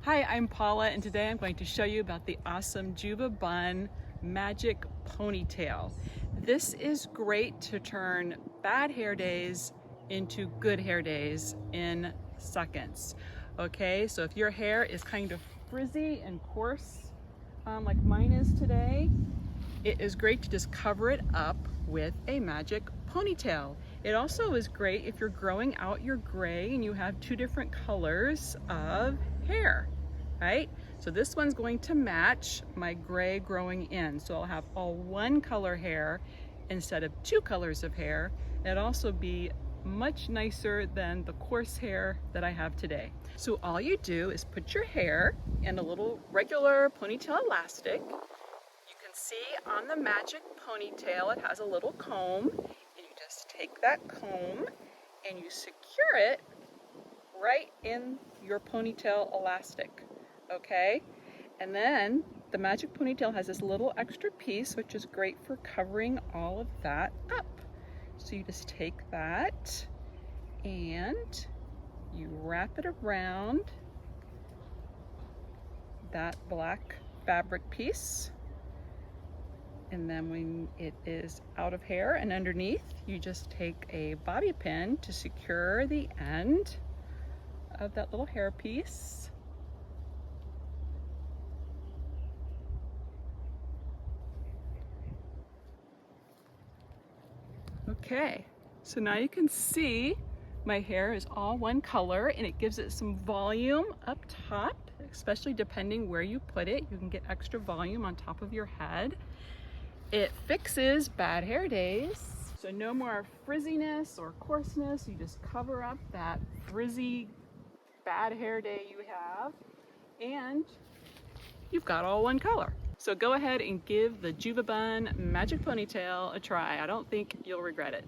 Hi, I'm Paula, and today I'm going to show you about the awesome JuvaBun Magic Ponytail. This is great to turn bad hair days into good hair days in seconds. Okay, so if your hair is kind of frizzy and coarse, like mine is today, it is great to just cover it up with a magic ponytail. It also is great if you're growing out your gray and you have two different colors of hair, right? So this one's going to match my gray growing in. So I'll have all one color hair instead of two colors of hair. It'll also be much nicer than the coarse hair that I have today. So all you do is put your hair in a little regular ponytail elastic. You can see on the magic ponytail, it has a little comb, and you just take that comb and you secure it right in your ponytail elastic, okay? And then the magic ponytail has this little extra piece, which is great for covering all of that up. So you just take that and you wrap it around that black fabric piece. And then when it is out of hair and underneath, you just take a bobby pin to secure the end of that little hair piece. Okay, so now you can see my hair is all one color and it gives it some volume up top, especially depending where you put it. You can get extra volume on top of your head. It fixes bad hair days, so no more frizziness or coarseness. You just cover up that frizzy bad hair day you have, and you've got all one color. So go ahead and give the JuvaBun Magic Ponytail a try. I don't think you'll regret it.